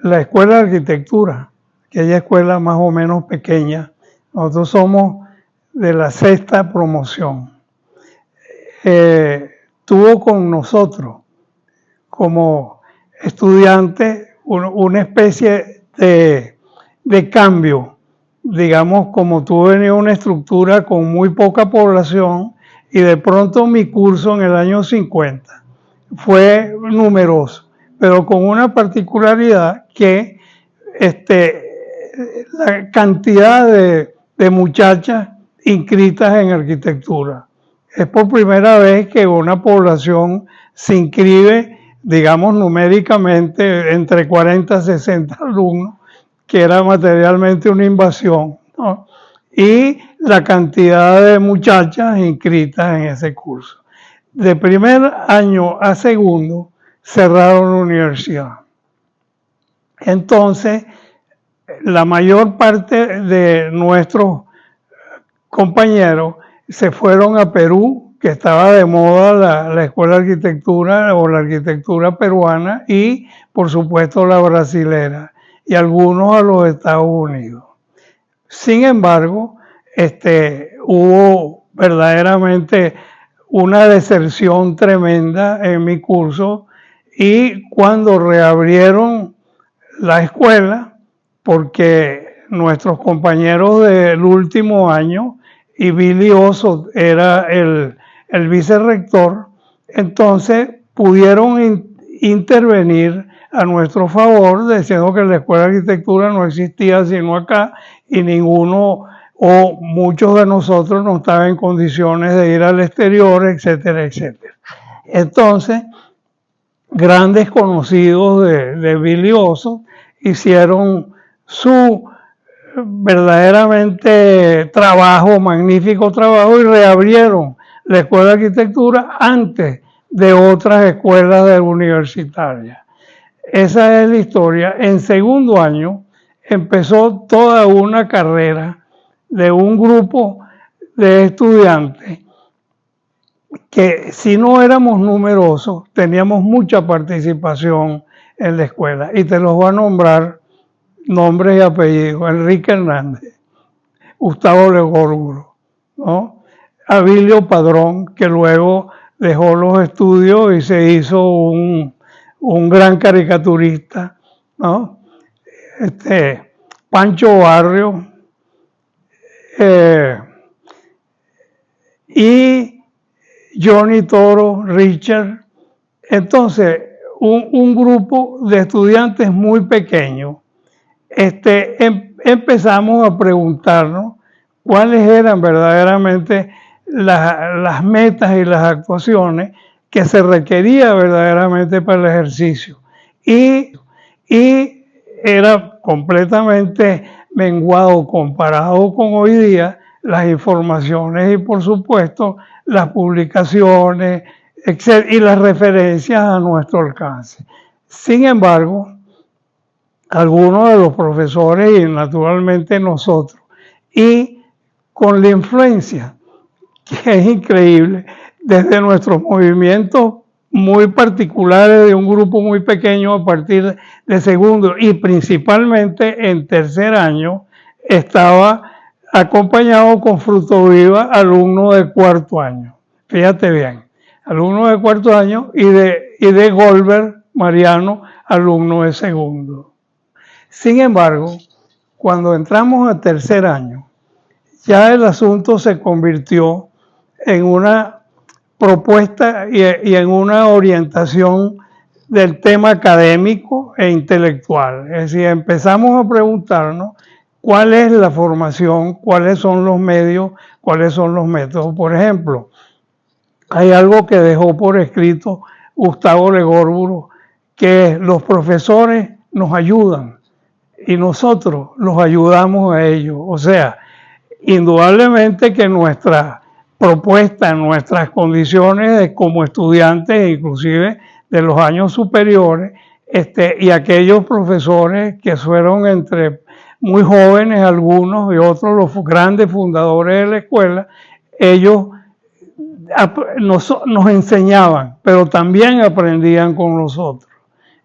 la escuela de arquitectura, aquella escuela más o menos pequeña. Nosotros somos de la 6ª promoción. Tuvo con nosotros como estudiantes una especie de cambio. Digamos, como tú venías una estructura con muy poca población y de pronto mi curso en el año 50 fue numeroso, pero con una particularidad que la cantidad de muchachas inscritas en arquitectura. Es por primera vez que una población se inscribe, digamos, numéricamente entre 40 y 60 alumnos, que era materialmente una invasión, ¿no? Y la cantidad de muchachas inscritas en ese curso. De primer año a segundo, cerraron la universidad. Entonces, la mayor parte de nuestros compañeros se fueron a Perú, que estaba de moda la escuela de arquitectura o la arquitectura peruana, y por supuesto la brasilera, y algunos a los Estados Unidos. Sin embargo, hubo verdaderamente una deserción tremenda en mi curso, y cuando reabrieron la escuela, porque nuestros compañeros del último año, y Billy Oso era el vicerrector, entonces pudieron intervenir a nuestro favor, diciendo que la escuela de arquitectura no existía sino acá, y ninguno o muchos de nosotros no estaban en condiciones de ir al exterior, etcétera, etcétera. Entonces, grandes conocidos de Billy Oso hicieron su verdaderamente trabajo, magnífico trabajo, y reabrieron la escuela de arquitectura antes de otras escuelas universitarias. Esa es la historia. En segundo año empezó toda una carrera de un grupo de estudiantes que, si no éramos numerosos, teníamos mucha participación en la escuela, y te los voy a nombrar nombres y apellidos: Enrique Hernández, Gustavo Legórburo, ¿no? Abilio Padrón, que luego dejó los estudios y se hizo un gran caricaturista, ¿no? Pancho Barrio, y Johnny Toro, Richard. Entonces, un grupo de estudiantes muy pequeño. Empezamos a preguntarnos cuáles eran verdaderamente las metas y las actuaciones que se requería verdaderamente para el ejercicio. Y era completamente menguado comparado con hoy día las informaciones y, por supuesto, las publicaciones, etc., y las referencias a nuestro alcance. Sin embargo, algunos de los profesores y naturalmente nosotros, y con la influencia, que es increíble, desde nuestros movimientos muy particulares de un grupo muy pequeño a partir de segundo y principalmente en tercer año, estaba acompañado con Fruto Viva, alumno de cuarto año. Fíjate bien, alumno de cuarto año, y de Goldberg Mariano, alumno de segundo. Sin embargo, cuando entramos a tercer año, ya el asunto se convirtió en una propuesta y en una orientación del tema académico e intelectual. Es decir, empezamos a preguntarnos cuál es la formación, cuáles son los medios, cuáles son los métodos. Por ejemplo, hay algo que dejó por escrito Gustavo Legórburo, que los profesores nos ayudan y nosotros los ayudamos a ellos. O sea, indudablemente que nuestra propuesta, nuestras condiciones como estudiantes, inclusive de los años superiores, y aquellos profesores que fueron entre muy jóvenes, algunos, y otros los grandes fundadores de la escuela, ellos nos enseñaban, pero también aprendían con nosotros.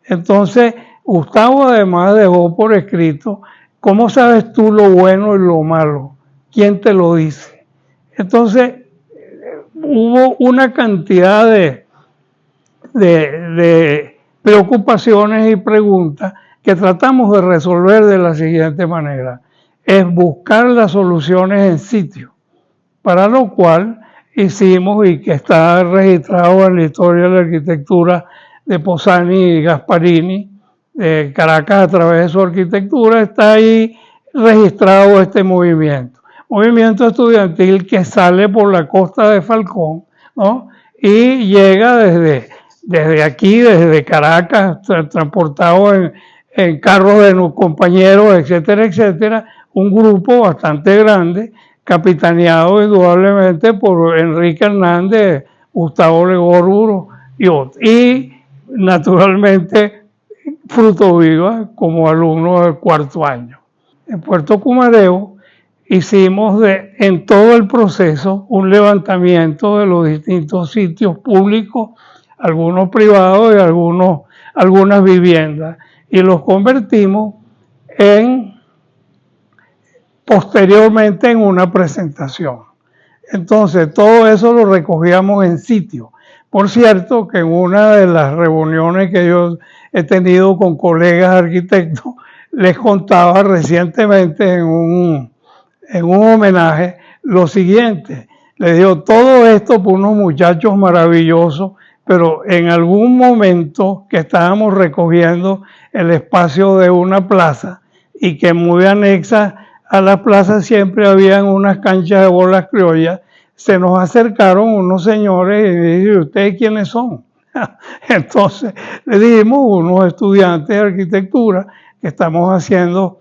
Entonces, Gustavo además dejó por escrito: ¿cómo sabes tú lo bueno y lo malo? ¿Quién te lo dice? Entonces, hubo una cantidad de preocupaciones y preguntas que tratamos de resolver de la siguiente manera: es buscar las soluciones en sitio, para lo cual hicimos, y que está registrado en la historia de la arquitectura de Pozzani y Gasparini, Caracas a través de su arquitectura, está ahí registrado este movimiento estudiantil que sale por la costa de Falcón, ¿no? Y llega desde aquí, desde Caracas, transportado en carros de compañeros, etcétera, etcétera, un grupo bastante grande, capitaneado indudablemente por Enrique Hernández, Gustavo Legoruro y otros. Y naturalmente Fruto Viva como alumno del cuarto año. En Puerto Cumareo hicimos en todo el proceso un levantamiento de los distintos sitios públicos, algunos privados y algunas viviendas, y los convertimos posteriormente en una presentación. Entonces, todo eso lo recogíamos en sitio. Por cierto, que en una de las reuniones que yo he tenido con colegas arquitectos, les contaba recientemente en un homenaje lo siguiente: les digo, todo esto por unos muchachos maravillosos, pero en algún momento que estábamos recogiendo el espacio de una plaza, y que muy anexa a la plaza siempre habían unas canchas de bolas criollas, se nos acercaron unos señores y me dijeron: ¿ustedes quiénes son? Entonces le dijimos: unos estudiantes de arquitectura que estamos haciendo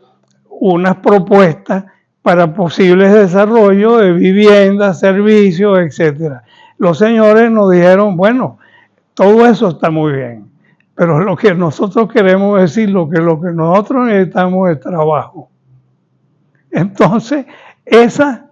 unas propuestas para posibles desarrollos de viviendas, servicios, etcétera. Los señores nos dijeron: bueno, todo eso está muy bien, pero lo que nosotros queremos decir, lo que nosotros necesitamos es trabajo. Entonces, esa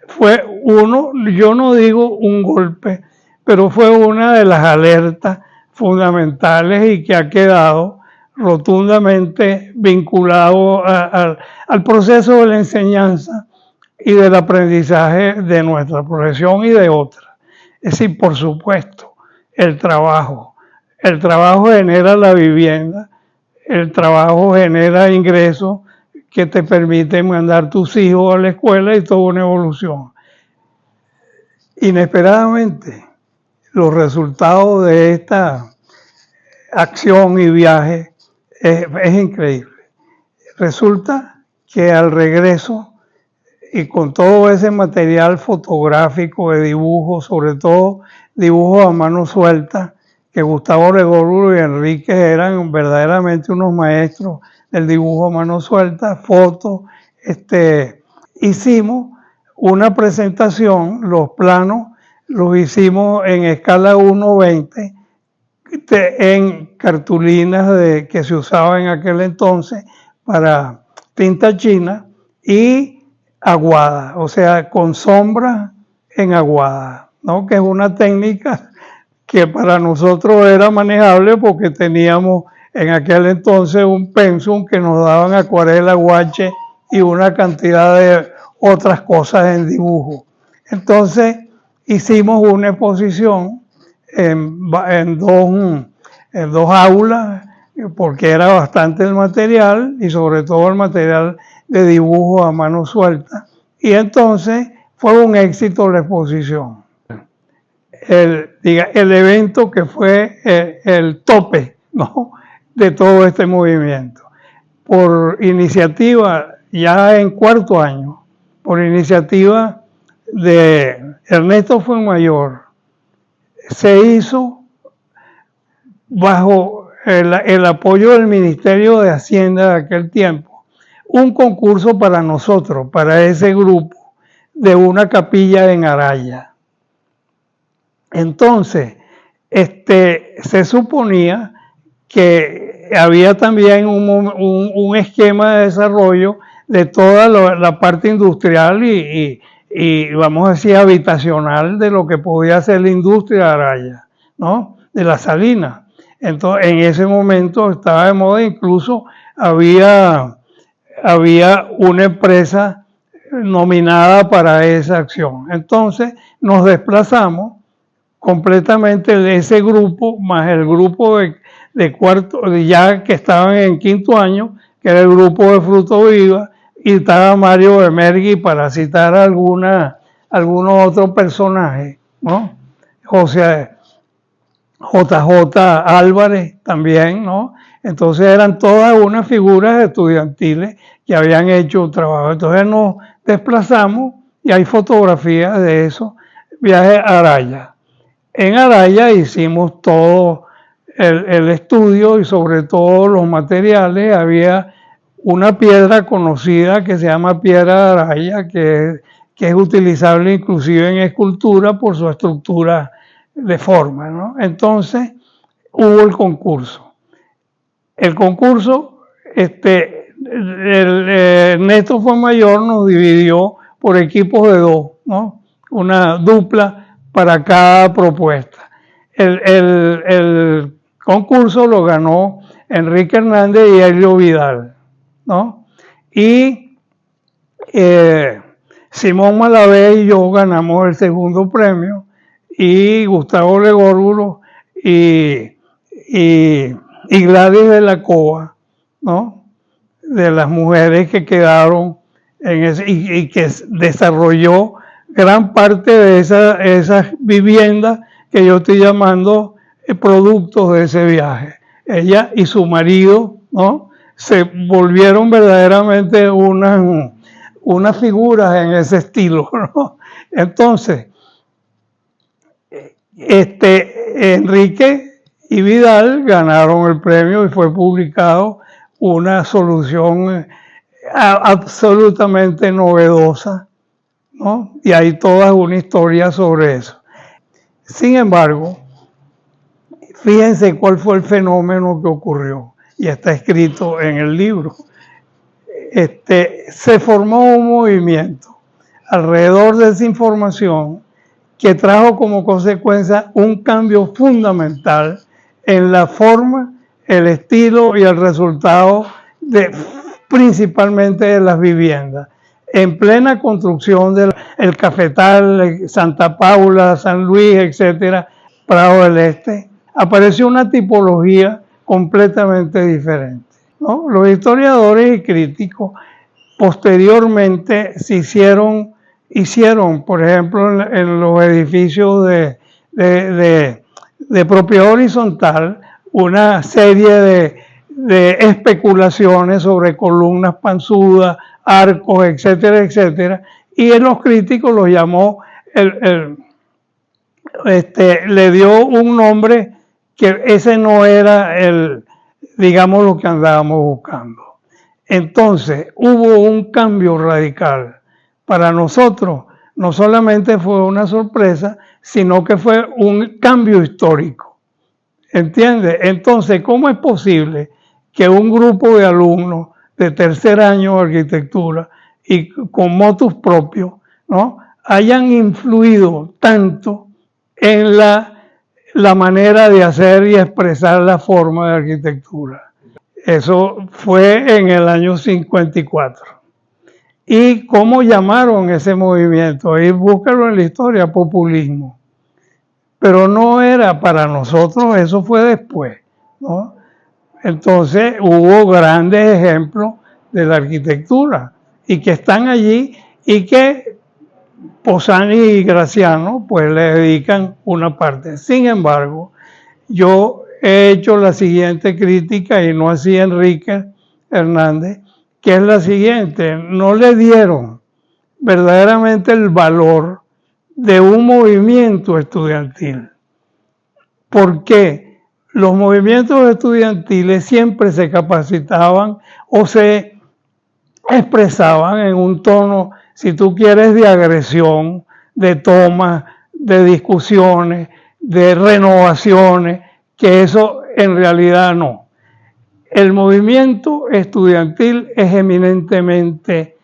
fue yo no digo un golpe, pero fue una de las alertas fundamentales y que ha quedado rotundamente vinculado al proceso de la enseñanza y del aprendizaje de nuestra profesión y de otras. Es decir, por supuesto, el trabajo genera la vivienda, el trabajo genera ingresos que te permiten mandar tus hijos a la escuela y toda una evolución. Inesperadamente, los resultados de esta acción y viaje es increíble. Resulta que al regreso, y con todo ese material fotográfico de dibujos, sobre todo dibujos a mano suelta, que Gustavo Legoruro y Enrique eran verdaderamente unos maestros del dibujo a mano suelta, fotos, hicimos una presentación, los planos los hicimos en escala 1:20, en cartulinas que se usaba en aquel entonces para tinta china, y aguada, o sea, con sombra en aguada, ¿no? Que es una técnica que para nosotros era manejable porque teníamos en aquel entonces un pensum que nos daban acuarela, guache y una cantidad de otras cosas en dibujo. Entonces hicimos una exposición en dos aulas, porque era bastante el material, y sobre todo el material de dibujo a mano suelta, y entonces fue un éxito la exposición. El evento que fue el tope, ¿no?, de todo este movimiento. Por iniciativa, ya en cuarto año, por iniciativa de Ernesto Fuenmayor, se hizo bajo el apoyo del Ministerio de Hacienda de aquel tiempo un concurso para nosotros, para ese grupo, de una capilla en Araya. Entonces, se suponía que había también un esquema de desarrollo de toda la parte industrial y vamos a decir habitacional de lo que podía ser la industria de Araya, ¿no?, de la salina. Entonces, en ese momento estaba de moda, incluso había una empresa nominada para esa acción. Entonces, nos desplazamos completamente de ese grupo, más el grupo de cuarto, ya que estaban en quinto año, que era el grupo de Fruto Viva, y estaba Mario Emergui, para citar algunos otros personajes, ¿no? José JJ Álvarez también, ¿no? Entonces eran todas unas figuras estudiantiles que habían hecho un trabajo. Entonces nos desplazamos y hay fotografías de eso, viaje a Araya. En Araya hicimos todo el estudio y sobre todo los materiales. Había una piedra conocida que se llama piedra de Araya, que es utilizable inclusive en escultura por su estructura de forma, ¿no? Entonces hubo el concurso. El concurso, Ernesto Fuenmayor nos dividió por equipos de dos, ¿no? Una dupla para cada propuesta. El concurso lo ganó Enrique Hernández y Helio Vidal, ¿no? Y Simón Malavé y yo ganamos el segundo premio, y Gustavo Legórgulo y Gladys de la Cova, ¿no? De las mujeres que quedaron en ese, y que desarrolló gran parte de esas viviendas que yo estoy llamando productos de ese viaje. Ella y su marido, ¿no? Se volvieron verdaderamente unas figuras en ese estilo, ¿no? Entonces, Enrique y Vidal ganaron el premio y fue publicado una solución absolutamente novedosa, ¿no? Y hay toda una historia sobre eso. Sin embargo, fíjense cuál fue el fenómeno que ocurrió, y está escrito en el libro. Se formó un movimiento alrededor de esa información que trajo como consecuencia un cambio fundamental en la forma, el estilo y el resultado principalmente de las viviendas. En plena construcción del Cafetal, Santa Paula, San Luis, etcétera, Prado del Este, apareció una tipología completamente diferente, ¿no? Los historiadores y críticos posteriormente hicieron, por ejemplo, en los edificios de propiedad horizontal, una serie de especulaciones sobre columnas panzudas, arcos, etcétera, etcétera, y los críticos los llamó, le dio un nombre que ese no era digamos, lo que andábamos buscando. Entonces hubo un cambio radical. Para nosotros no solamente fue una sorpresa, sino que fue un cambio histórico. ¿Entiendes? Entonces, ¿cómo es posible que un grupo de alumnos de tercer año de arquitectura y con motus propios, ¿no?, hayan influido tanto en la manera de hacer y expresar la forma de arquitectura? Eso fue en el año 54. ¿Y cómo llamaron ese movimiento? Ahí búscalo en la historia, populismo. Pero no era para nosotros, eso fue después, ¿no? Entonces hubo grandes ejemplos de la arquitectura y que están allí y que Posani y Graciano pues le dedican una parte. Sin embargo, yo he hecho la siguiente crítica, y no así Enrique Hernández, que es la siguiente: no le dieron verdaderamente el valor de un movimiento estudiantil. ¿Por qué? Los movimientos estudiantiles siempre se capacitaban o se expresaban en un tono, si tú quieres, de agresión, de toma, de discusiones, de renovaciones, que eso en realidad no. El movimiento estudiantil es eminentemente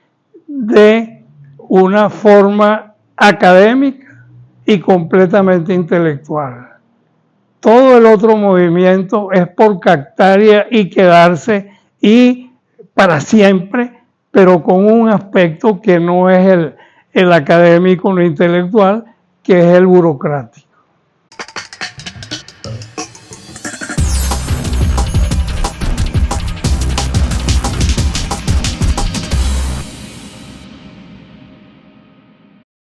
de una forma académica y completamente intelectual. Todo el otro movimiento es por captar y quedarse y para siempre, pero con un aspecto que no es el académico, lo intelectual, que es el burocrático.